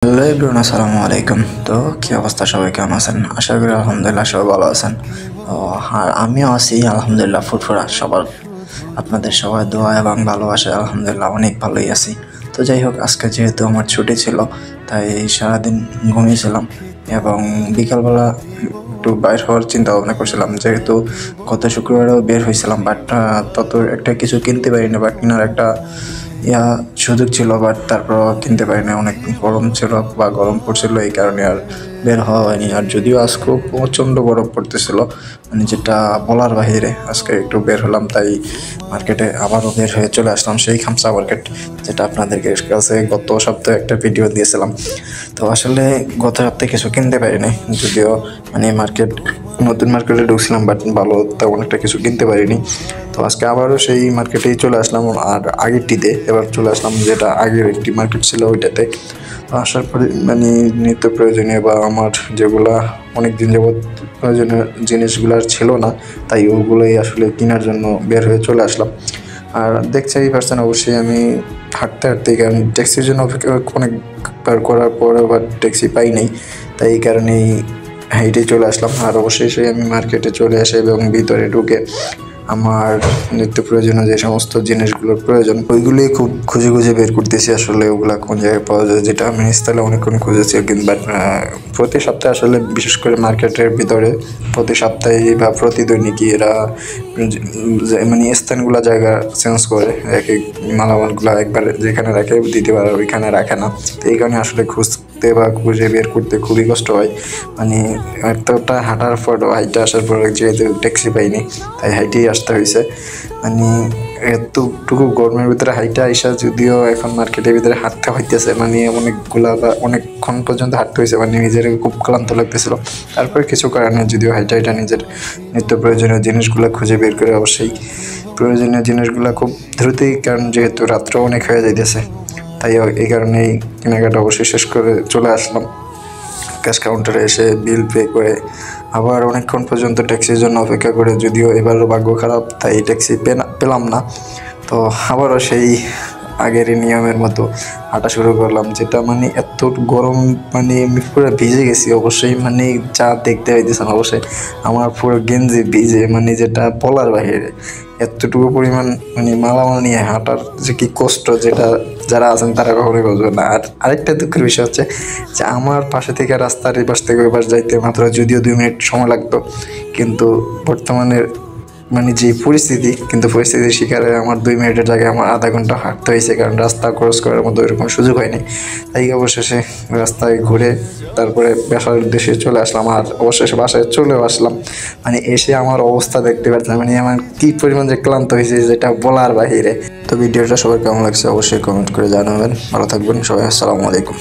Hello everyone, আসসালামু আলাইকুম। তো কী অবস্থা, সবাই কেমন আছেন? আশা করি আলহামদুলিল্লাহ সবাই ভালো আছেন। আর আমিও আছি আলহামদুলিল্লাহ ফুরফুরা। সবার আপনাদের সবার দোয়া এবং ভালোবাসা আলহামদুলিল্লাহ অনেক ভালোই আছি। তো যাই হোক, আজকে যেহেতু আমার ছুটি ছিল তাই সারাদিন ঘুমিয়েছিলাম এবং বিকালবেলা একটু বাইর হওয়ার চিন্তা ভাবনা করছিলাম, যেহেতু গত শুক্রবারেও বের হয়েছিলাম, বাট তত একটা কিছু কিনতে পারিনি বা কেনার একটা সুযোগ ছিল, বাট তারপর কিনতে পারিনি। অনেক গরম ছিল বা গরম পড়ছিল, এই কারণে আর বের হওয়া হয়নি। আর যদিও আজকেও প্রচণ্ড গরম পড়তেছিল, মানে যেটা বলার বাহিরে। আজকে একটু বের হলাম, তাই মার্কেটে আবারও বের হয়ে চলে আসলাম, সেই খামসা মার্কেট, যেটা আপনাদেরকে কাছে গত সপ্তাহে একটা ভিডিও দিয়েছিলাম। তো আসলে গত সপ্তাহে কিছু কিনতে পারিনি, যদিও মানে নতুন মার্কেটে ঢুকছিলাম, বাট ভালো তেমন একটা কিছু কিনতে পারিনি। তো আজকে আবারও সেই মার্কেটেই চলে আসলাম, আর আগেরটিতে এবার চলে আসলাম, যেটা আগের একটি মার্কেট ছিল ওইটাতে। তো আসার পরে মানে নিত্য প্রয়োজনীয় বা আমার যেগুলা অনেক দিন যাবৎ প্রয়োজনীয় জিনিসগুলো আর ছিল না, তাই ওগুলোই আসলে কেনার জন্য বের হয়ে চলে আসলাম। আর দেখতেই পারছেন অবশ্যই আমি হাঁটতে হাঁটতে, কারণ ট্যাক্সির জন্য অপেক্ষা অনেকবার করার পর আবার ট্যাক্সি পাই নাই, তাই এই কারণেই হেঁটেই চলে আসলাম। আর অবশ্যই সেই আমি মার্কেটে চলে আসি এবং ভিতরে ঢুকে আমার নিত্য প্রয়োজনীয় যে সমস্ত জিনিসগুলোর প্রয়োজন ওইগুলোই খুব খুঁজে খুঁজে বের করতেছি, আসলে ওগুলা কোন জায়গায় পাওয়া যায়, যেটা আমি নিস্তালে অনেকক্ষণ খুঁজেছি। কিন্তু বাট প্রতি সপ্তাহে আসলে বিশেষ করে মার্কেটের ভিতরে প্রতি সপ্তাহে বা প্রতিদৈনিকই এরা মানে স্থানগুলো জায়গা চেঞ্জ করে, এক এক মালামালগুলো একবার যেখানে রাখে দ্বিতীয়বার ওইখানে রাখে না। তো এই কারণে আসলে খুঁজতে বা খুঁজে বের করতে খুবই কষ্ট হয়। মানে এতটা হাঁটার পর হাইটে আসার পর যেহেতু ট্যাক্সি পাইনি, তাই হাইটেই আসতে হয়েছে। মানে এতটুকু গরমের ভিতরে হাইটে আইসা, যদিও এখন মার্কেটের ভিতরে হাঁটতে হইতেছে, মানে অনেকগুলা বা অনেকক্ষণ পর্যন্ত হাঁটতে হয়েছে, মানে নিজের খুব ক্লান্ত লাগতেছিল। তারপরে কিছু করার নেই, যদিও হাইটা নিজের নিত্য প্রয়োজনীয় জিনিসগুলো খুঁজে বের করে অবশ্যই প্রয়োজনীয় জিনিসগুলো খুব দ্রুতই, কারণ যেহেতু রাত্র অনেক হয়ে যাইতেছে, তাই এই কারণেই কেনাকাটা অবশ্যই শেষ করে চলে আসলাম। ক্যাশ কাউন্টারে এসে বিল পে করে আবার অনেকক্ষণ পর্যন্ত ট্যাক্সির জন্য অপেক্ষা করে, যদিও এবারও ভাগ্য খারাপ, তাই ট্যাক্সি পেলাম না। তো আবারও সেই আগেরই নিয়মের মতো হাঁটা শুরু করলাম, যেটা মানে এত গরম, মানে আমি পুরো ভিজে গেছি অবশ্যই। মানে যা দেখতে পাইতেছেন অবশ্যই আমার পুরো গেঞ্জি ভিজে, মানে যেটা বলার বাহিরে। এতটুকু পরিমাণ মানে মালামাল নিয়ে হাঁটার যে কি কষ্ট, যেটা যারা আছেন তারা কখনোই বুঝবে না। আর আরেকটা দুঃখের বিষয় হচ্ছে যে আমার পাশে থেকে রাস্তার এই পাশ থেকে ওই পাশ যাইতে মাত্র যদিও 2 মিনিট সময় লাগতো, কিন্তু বর্তমানে মানে যে পরিস্থিতির শিকারে আমার 2 মিনিটের জায়গায় আমার আধা ঘন্টা হাঁটতে হয়েছে, কারণ রাস্তা ক্রস করার মতো এরকম সুযোগ হয়নি। তাই অবশেষে রাস্তায় ঘুরে তারপরে বাসার উদ্দেশ্যে চলে আসলাম, আর অবশেষে বাসায় চলেও আসলাম। মানে এসে আমার অবস্থা দেখতে পাচ্ছিলাম, মানে আমার কী পরিমাণ যে ক্লান্ত হয়েছে, যেটা বলার বাহিরে। তো ভিডিওটা সবার কেমন লাগছে অবশ্যই কমেন্ট করে জানাবেন। ভালো থাকবেন সবাই, আসসালামু আলাইকুম।